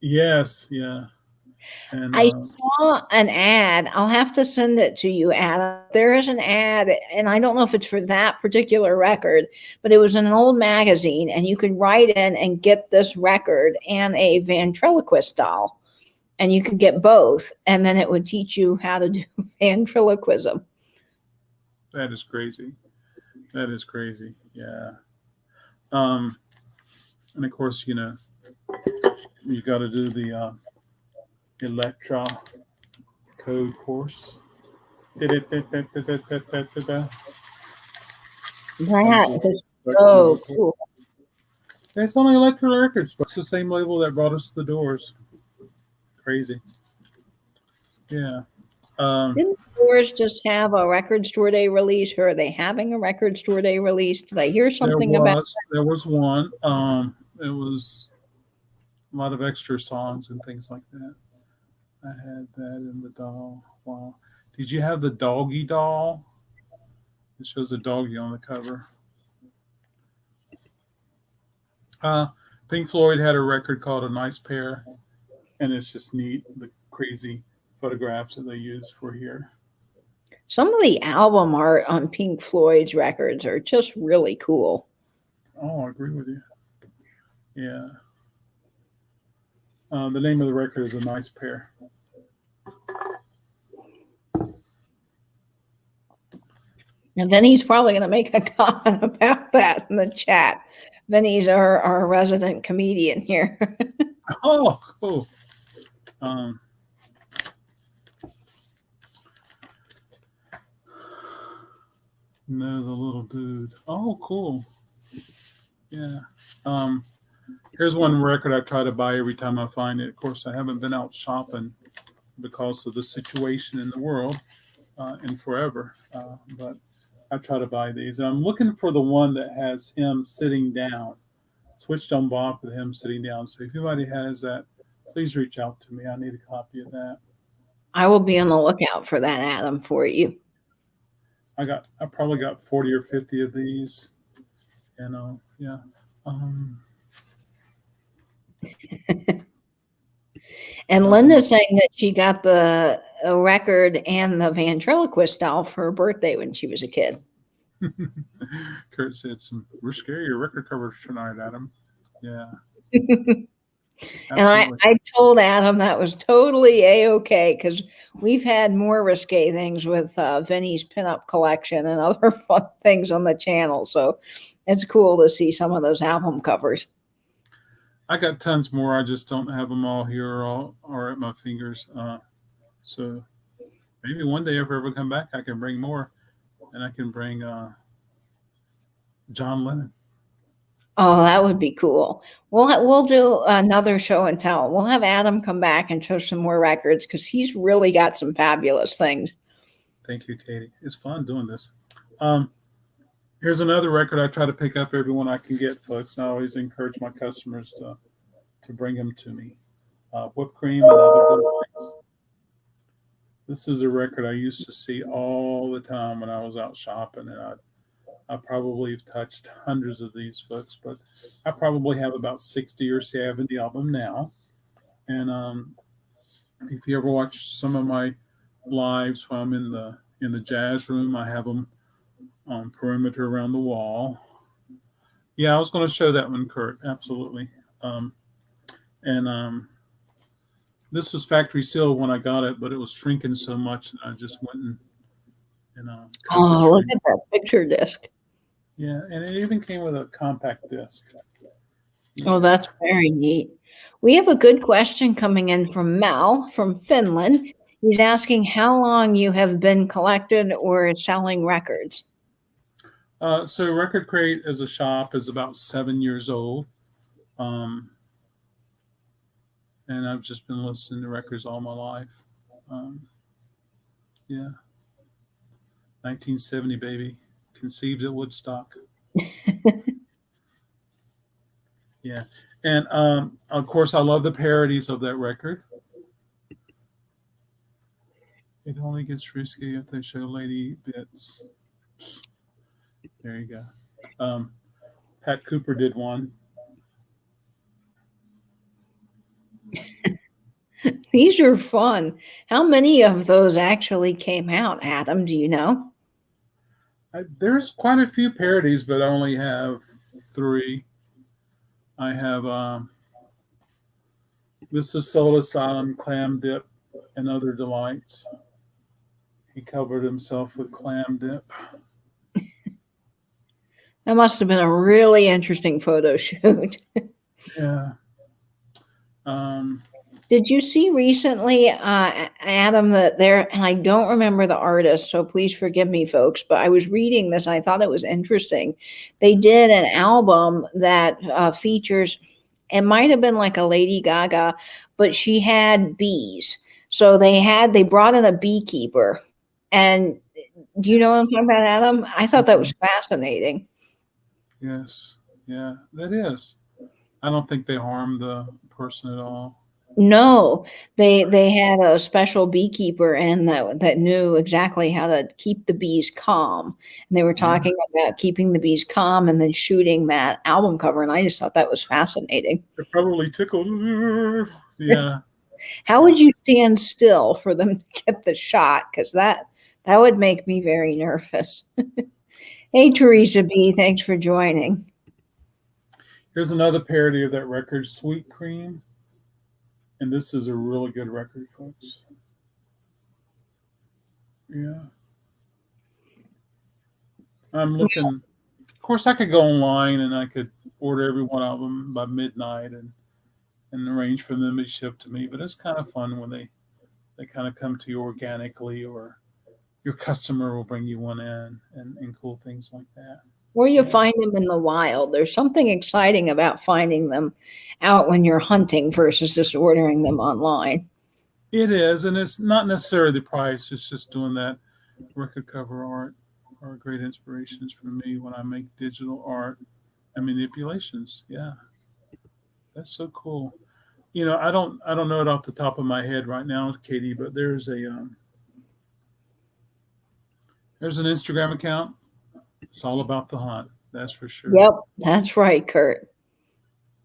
Yes, yeah. And I saw an ad. I'll have to send it to you, Adam. There is an ad, and I don't know if it's for that particular record, but it was in an old magazine, and you could write in and get this record and a ventriloquist doll, and you could get both, and then it would teach you how to do ventriloquism. that is crazy. That is crazy. Yeah. And of course, you got to do the Electra code course. That is so cool. It's only Electra Records, but it's the same label that brought us the Doors. Crazy. Yeah. Didn't Doors just have a record store day release, or are they having a record store day release? Did I hear something about that? There was one. It was a lot of extra songs and things like that. I had that in the doll. Wow. Did you have the doggy doll? It shows a doggy on the cover. Pink Floyd had a record called A Nice Pair, and it's just neat, the crazy photographs that they use for here. Some of the album art on Pink Floyd's records are just really cool. Oh, I agree with you. Yeah. The name of the record is A Nice Pair. And Vinny's probably going to make a comment about that in the chat. Vinny's our resident comedian here. Oh, cool. No, the little dude. Oh, cool. Yeah. Here's one record I try to buy every time I find it. Of course, I haven't been out shopping because of the situation in the world in forever. But I try to buy these. And I'm looking for the one that has him sitting down. Switched on Bob with him sitting down. So if anybody has that, please reach out to me. I need a copy of that. I will be on the lookout for that, Adam, for you. I probably got 40 or 50 of these. And yeah. And Linda's saying that she got the record and the ventriloquist doll for her birthday when she was a kid. Kurt said, "We're scarier record covers tonight, Adam." Yeah. And I told Adam that was totally A-okay because we've had more risque things with Vinny's pinup collection and other fun things on the channel. So it's cool to see some of those album covers. I got tons more. I just don't have them all here or at my fingers. So maybe one day if I ever come back, I can bring more. And I can bring John Lennon. Oh, that would be cool. We'll do another show and tell. We'll have Adam come back and show some more records because he's really got some fabulous things. Thank you, Katie. It's fun doing this. Here's another record I try to pick up every one I can get, folks. And I always encourage my customers to bring them to me. Whipped Cream and Other Delights. This is a record I used to see all the time when I was out shopping, and I probably have touched hundreds of these, folks, but I probably have about 60 or 70 of them now. And if you ever watch some of my lives while I'm in the jazz room, I have them on perimeter around the wall. Yeah, I was going to show that one, Kurt. Absolutely. This was factory sealed when I got it, but it was shrinking so much that I just went and oh, look at that picture disc. Yeah, and it even came with a compact disc. Yeah. Oh, that's very neat. We have a good question coming in from Mel from Finland. He's asking how long you have been collecting or selling records. So Record Crate as a shop is about 7 years old. Um, and I've just been listening to records all my life. Um, yeah, 1970, baby. Conceived at Woodstock. Yeah. And of course, I love the parodies of that record. It only gets risky if they show lady bits. There you go. Pat Cooper did one. These are fun. How many of those actually came out, Adam? Do you know? There's quite a few parodies, but I only have three. I have This is Soul Asylum, Clam Dip, and Other Delights. He covered himself with clam dip. That must have been a really interesting photo shoot. Yeah. Um, Did you see recently, Adam, that there, and I don't remember the artist, so please forgive me, folks, but I was reading this and I thought it was interesting. They did an album that features, it might have been like a Lady Gaga, but she had bees. So they brought in a beekeeper. And do you know what I'm talking about, Adam? I thought that was fascinating. yes. Yeah, that is. I don't think they harmed the person at all. No, they had a special beekeeper and that knew exactly how to keep the bees calm. And they were Yeah. talking about keeping the bees calm and then shooting that album cover. And I just thought that was fascinating. They're probably tickled. Yeah. How would you stand still for them to get the shot? Because that would make me very nervous. Hey, Teresa B, thanks for joining. Here's another parody of that record, Sweet Cream. And this is a really good record, folks. Yeah. I'm looking. Of course, I could go online and I could order every one of them by midnight and arrange for them to be shipped to me. But it's kind of fun when they kind of come to you organically, or your customer will bring you one in, and cool things like that. Or you Yeah. find them in the wild. There's something exciting about finding them out when you're hunting versus just ordering them online. It is, and it's not necessarily the price. It's just doing that record cover art are great inspirations for me when I make digital art and manipulations. Yeah, that's so cool. I don't know it off the top of my head right now, Katie, but there's an Instagram account. It's all about the hunt. That's for sure. Yep, that's right, Kurt.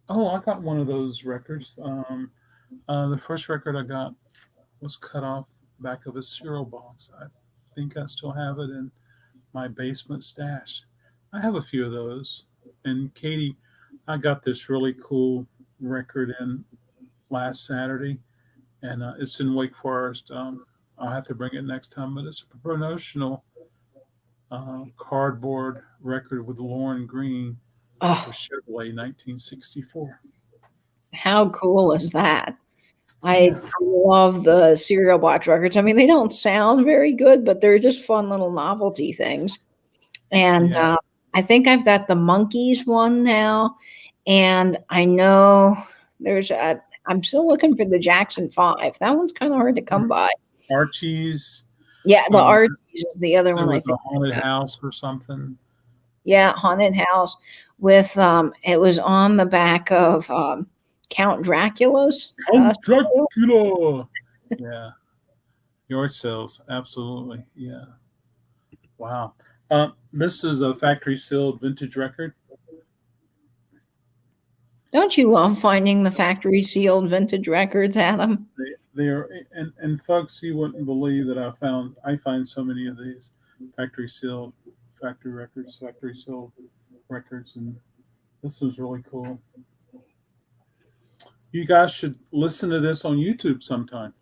Oh, I got one of those records. The first record I got was cut off back of a cereal box. I think I still have it in my basement stash. I have a few of those. And Katie, I got this really cool record in last Saturday, and it's in Wake Forest. I'll have to bring it next time, but it's a promotional cardboard record with Lauren Green Oh, with Chevrolet 1964. how cool is that? I Yeah, love the cereal box records. I mean, they don't sound very good, but they're just fun little novelty things. And yeah. I think I've got the Monkeys one now, and I know there's a. I'm still looking for the Jackson Five. That one's kind of hard to come by. Archie's. Yeah, the Um, Archies is the other there one I was a think. haunted house or something. Yeah, haunted house with it was on the back of Count Dracula's. Count Dracula. Yeah, yard sales. Absolutely. Yeah. Wow. This is a factory sealed vintage record. Don't you love finding the factory sealed vintage records, Adam? They are, and folks, you wouldn't believe that I find so many of these factory sealed, factory sealed records, and this was really cool. You guys should listen to this on YouTube sometime.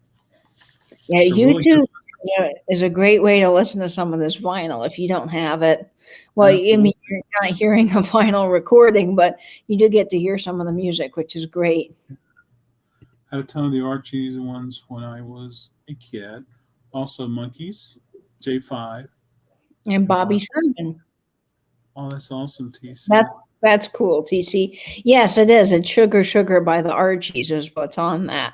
Yeah, It's a really good. YouTube, yeah, is a great way to listen to some of this vinyl if you don't have it. Well, I mean, Absolutely. you're not hearing a vinyl recording, but you do get to hear some of the music, which is great. I had a ton of the Archies ones when I was a kid. Also, Monkeys, J5, And and Bobby Bar. Sherman. Oh, that's awesome, TC. That's cool, TC. Yes, it is. It's Sugar Sugar by the Archies is what's on that.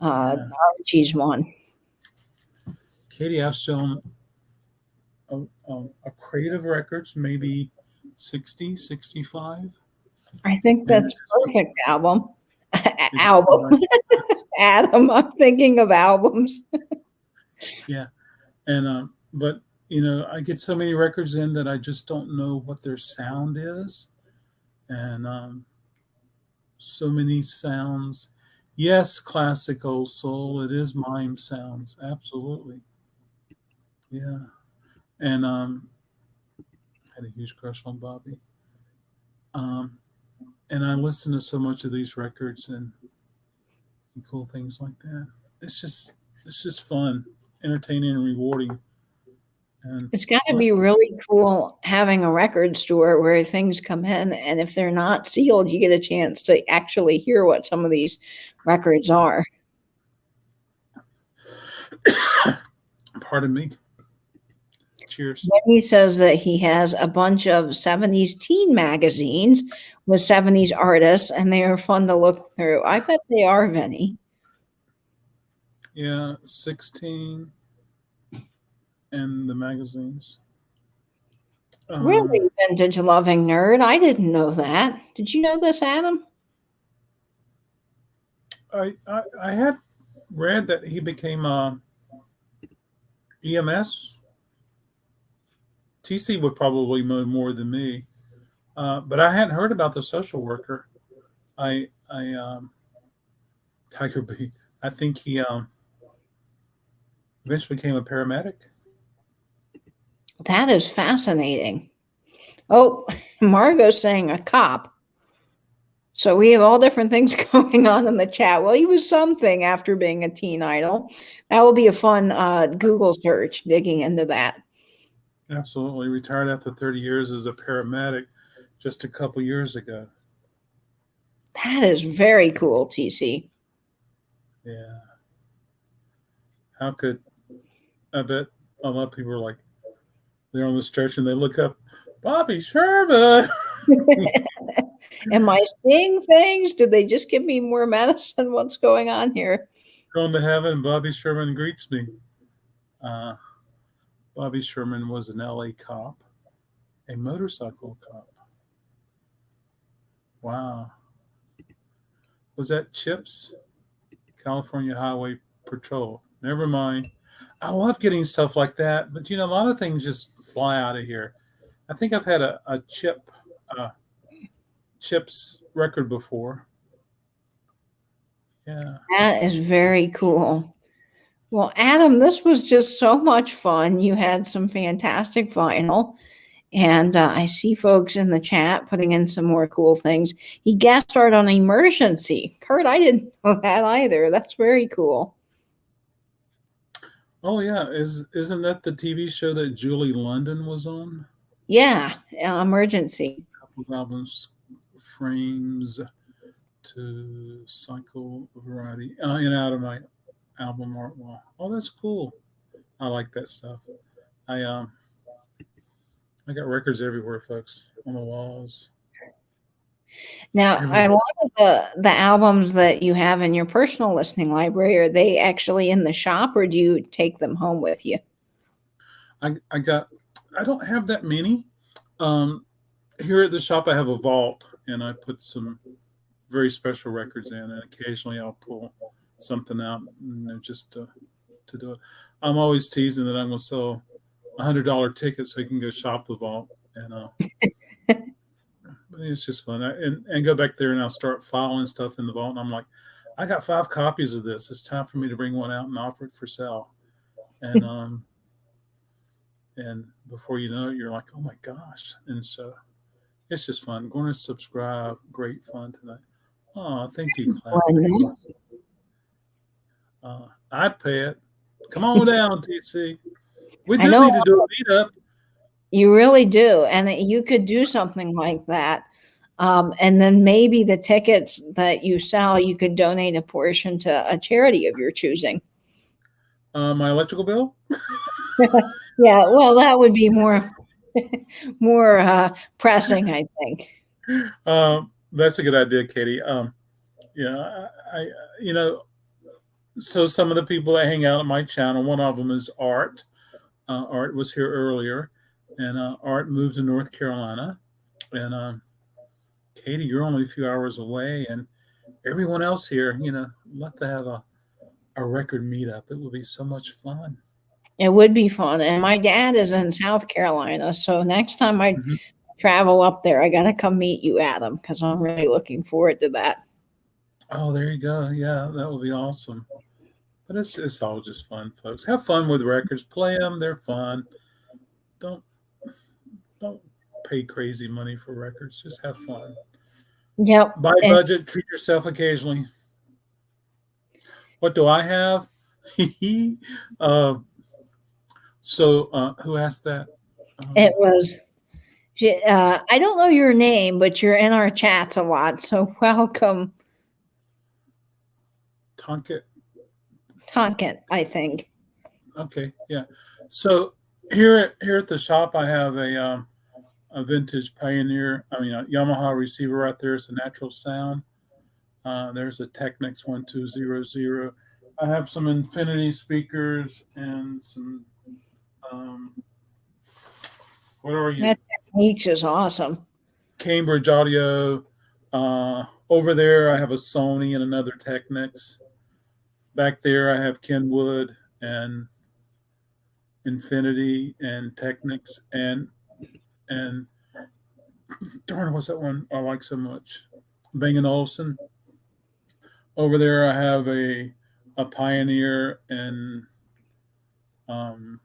Yeah. The Archies one. Katie, I've shown a crate of records, maybe 60, 65. I think And that's perfect album. it, Album. Adam, I'm thinking of albums. yeah. And, but, I get so many records in that I just don't know what their sound is. And so many sounds. Yes, classic old soul. It is mime sounds. Absolutely. Yeah. And had a huge crush on Bobby. Um, and I listen to so much of these records and cool things like that. It's just fun, entertaining, and rewarding. And It's got to be really cool having a record store where things come in, and if they're not sealed, you get a chance to actually hear what some of these records are. pardon me. Cheers. Benny says that he has a bunch of 70s teen magazines with 70s artists, and they are fun to look through. I bet they are, Vinny. Yeah, 16 and the magazines. Really, vintage loving nerd. I didn't know that. Did you know this, Adam? I had read that he became EMS. TC would probably know more than me, but I hadn't heard about the social worker. Tiger B. I think he eventually became a paramedic. That is fascinating. Oh, Margot's saying a cop. So we have all different things going on in the chat. Well, he was something after being a teen idol. That will be a fun Google search digging into that. Absolutely. Retired after 30 years as a paramedic just a couple years ago. That is very cool, TC. Yeah. How could, I bet a lot of people are like, they're on the stretch and they look up, Bobby Sherman. Am I seeing things? Did they just give me more medicine? What's going on here? Going to heaven, Bobby Sherman greets me. Bobby Sherman was an LA cop, a motorcycle cop. Wow. Was that CHIPS? California Highway Patrol. Never mind. I love getting stuff like that, but a lot of things just fly out of here. I think I've had a CHIPS record before. Yeah. That is very cool. Well, Adam, this was just so much fun. You had some fantastic vinyl. And I see folks in the chat putting in some more cool things. He guest starred on Emergency. Kurt, I didn't know that either. That's very cool. Oh yeah, isn't that the TV show that Julie London was on? Yeah, Emergency. A couple of albums, frames to cycle variety in and out of my album art wall. Oh, that's cool. I like that stuff. I got records everywhere, folks, on the walls. Now, a lot of the albums that you have in your personal listening library, are they actually in the shop or do you take them home with you? I don't have that many. Here at the shop, I have a vault and I put some very special records in, and occasionally I'll pull something out, just to do it. I'm always teasing that I'm going to sell $100 tickets so you can go shop the vault, and it's just fun. And go back there and I'll start filing stuff in the vault, and I'm like, I got 5 copies of this. It's time for me to bring one out and offer it for sale. And and before you know it, you're like, oh my gosh. And so it's just fun. Going to subscribe. Great fun tonight. Oh, thank you, Clap. I'd pay it. Come on down, TC. We do need to do a meetup. You really do. And you could do something like that. And then maybe the tickets that you sell, you could donate a portion to a charity of your choosing. My electrical bill? Yeah, well, that would be more more pressing, I think. That's a good idea, Katie. Yeah, you know, so some of the people that hang out on my channel, one of them is Art. Art was here earlier, and Art moved to North Carolina. And Katie, you're only a few hours away, and everyone else here, love to have a record meetup. It will be so much fun. It would be fun. And my dad is in South Carolina, so next time I Mhm. travel up there, I got to come meet you, Adam, because I'm really looking forward to that. Oh, there you go. Yeah, that would be awesome. But it's all just fun, folks. Have fun with records. Play them. They're fun. Don't don't pay crazy money for records. Just have fun. Yep. Buy And budget. Treat yourself occasionally. What do I have? uh, who asked that? it Um, was, I don't know your name, but you're in our chats a lot. So welcome, Tonka. Tonkin, I think. Okay, yeah. So here at the shop, I have a vintage Pioneer. I mean, a Yamaha receiver right there. It's a natural sound. There's a Technics 1200. I have some Infinity speakers and some. Um, what are you? That technique is awesome. Cambridge Audio. Over there, I have a Sony and another Technics. Back there, I have Kenwood and Infinity and Technics and darn, what's that one I like so much? Bang and Olufsen. Over there, I have a Pioneer and um,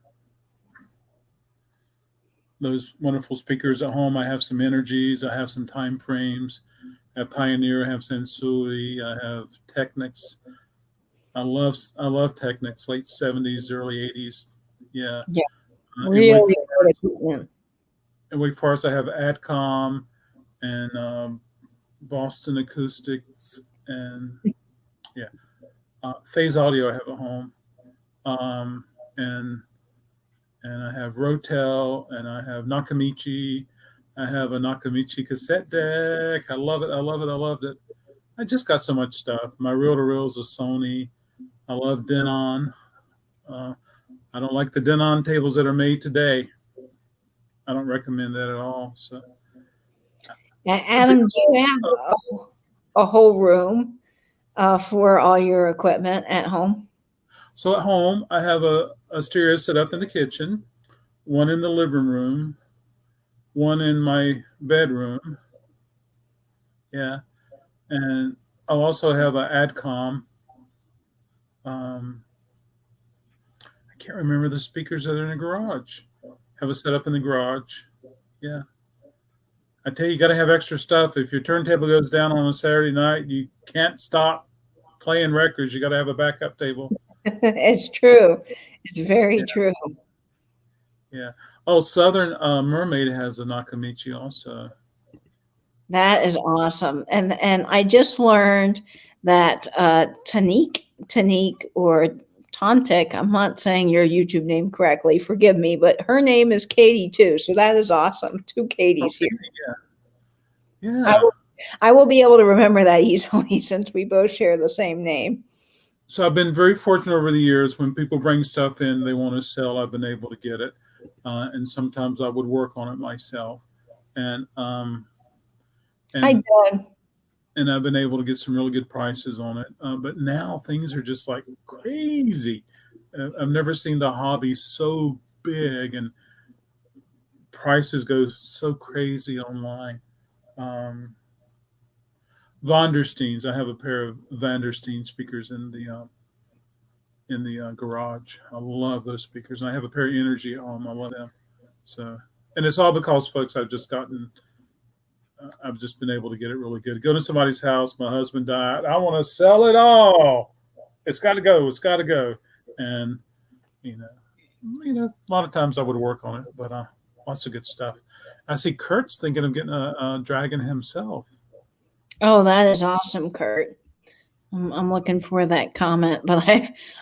those wonderful speakers at home. I have some Energies. I have some Time Frames. I have Pioneer. I have Sensui. I have Technics. I love Technics. Late '70s, early '80s. Yeah. Yeah, In Wake really good Forest, equipment. I have Adcom and Boston Acoustics and yeah, Phase Audio. I have at home, um, and I have Rotel and I have Nakamichi. I have a Nakamichi cassette deck. I love it. I love it. I loved it. I just got so much stuff. My reel to reel is a Sony. I love Denon. Uh, I don't like the Denon tables that are made today. I don't recommend that at all. So, Adam, do you have a whole room for all your equipment at home? so at home, I have a stereo set up in the kitchen, one in the living room, one in my bedroom. Yeah, and I'll also have an Adcom. Um, I can't remember the speakers that are in the garage. Have a setup in the garage. Yeah. I tell you, you got to have extra stuff. If your turntable goes down on a Saturday night, you can't stop playing records. You got to have a backup table. It's true. It's very Yeah. true. Yeah. Oh, Southern Mermaid has a Nakamichi also. That is awesome. And I just learned that Tanique or Tontik, I'm not saying your YouTube name correctly, forgive me, but her name is Katie too. So that is awesome. Two Katies here. Yeah. I Yeah. will, I will be able to remember that easily since we both share the same name. So I've been very fortunate over the years when people bring stuff in they want to sell, I've been able to get it. And sometimes I would work on it myself. And Hi, and Doug. and I've been able to get some really good prices on it. But now things are just like crazy. I've never seen the hobby so big and prices go so crazy online. Um, Vondersteins. I have a pair of Vandersteen speakers in the garage. I love those speakers, and I have a pair of Energy at home. I love them. So, and it's all because, folks, I've just been able to get it really good. Go to somebody's house. My husband died. I want to sell it all. It's got to go. It's got to go. And you know, a lot of times I would work on it, but lots of good stuff. I see Kurt's thinking of getting a dragon himself. Oh, that is awesome, Kurt. I'm looking for that comment, but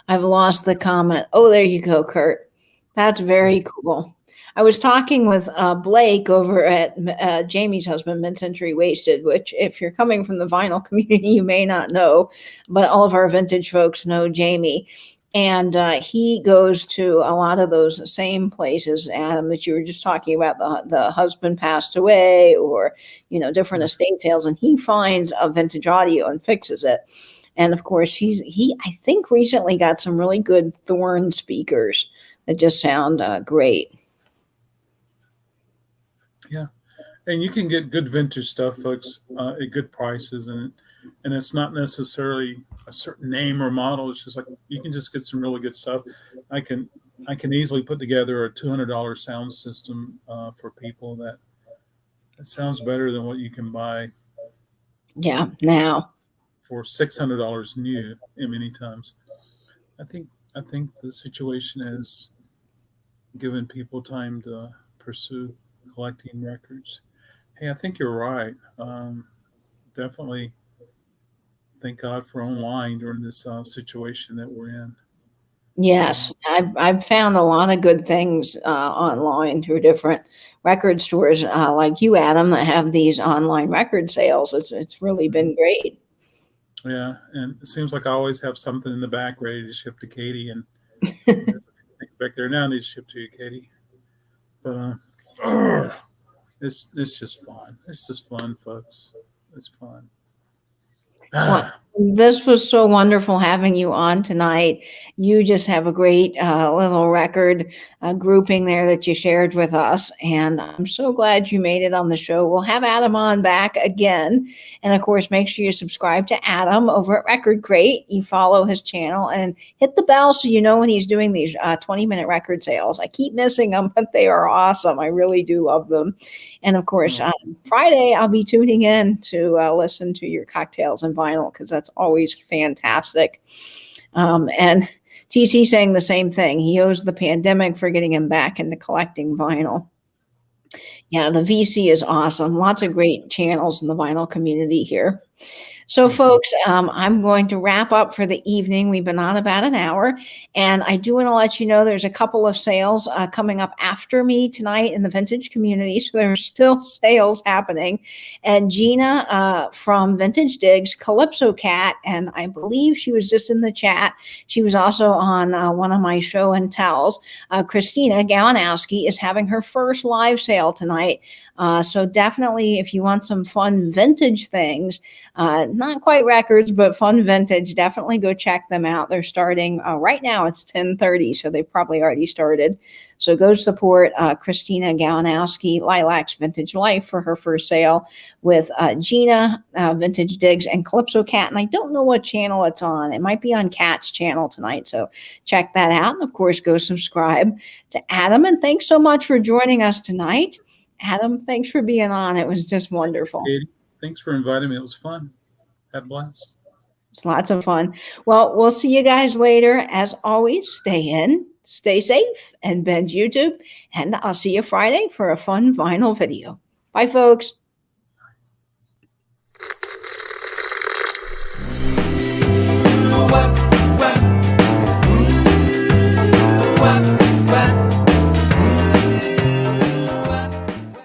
I've lost the comment. Oh, there you go, Kurt. That's very cool. I was talking with Blake over at Jamie's husband, Mid-Century Wasted, which if you're coming from the vinyl community, you may not know, but all of our vintage folks know Jamie. And he goes to a lot of those same places, Adam, that you were just talking about. The husband passed away, or different estate sales, and he finds a vintage audio and fixes it. And of course, he I think recently got some really good Thorn speakers that just sound great. Yeah, and you can get good vintage stuff, folks, at good prices, and it's not necessarily a certain name or model. It's just like you can just get some really good stuff. I can easily put together a $200 sound system for people that sounds better than what you can buy. Yeah, now for $600 new many times. I think the situation has given people time to pursue collecting records. Hey, I think you're right. Definitely thank God for online during this situation that we're in. Yes, I've found a lot of good things online through different record stores like you, Adam, that have these online record sales. It's really been great. Yeah, and it seems like I always have something in the back ready to ship to Katie, and back there now needs to ship to you, Katie. But it's just fun. It's just fun, folks. It's fun. Well, this was so wonderful having you on tonight. You just have a great little record grouping there that you shared with us. And I'm so glad you made it on the show. We'll have Adam on back again. And of course, make sure you subscribe to Adam over at Record Krate. You follow his channel and hit the bell so you know when he's doing these 20-minute record sales. I keep missing them, but they are awesome. I really do love them. And of course, Friday, I'll be tuning in to listen to your cocktails and vinyl, because that's always fantastic. And TC saying the same thing. He owes the pandemic for getting him back into collecting vinyl. Yeah, the VC is awesome. Lots of great channels in the vinyl community here. So, folks, I'm going to wrap up for the evening. We've been on about an hour, and I do want to let you know there's a couple of sales coming up after me tonight in the vintage community. So there's still sales happening. And Gina from Vintage Digs, Calypso Cat, and I believe she was just in the chat. She was also on one of my show and tells. Christina Gowanowski is having her first live sale tonight. So definitely, if you want some fun vintage things, not quite records, but fun vintage, definitely go check them out. They're starting right now. It's 10:30, so they've probably already started. So go support Christina Gowanowski, Lilac's Vintage Life, for her first sale with Gina, Vintage Digs, and Calypso Cat. And I don't know what channel it's on. It might be on Cat's channel tonight. So check that out. And of course, go subscribe to Adam. And thanks so much for joining us tonight. Adam, thanks for being on. It was just wonderful. Katie, thanks for inviting me. It was fun. Had a blast. It's lots of fun. Well, we'll see you guys later. As always, stay in, stay safe, and bend YouTube. And I'll see you Friday for a fun vinyl video. Bye, folks. What?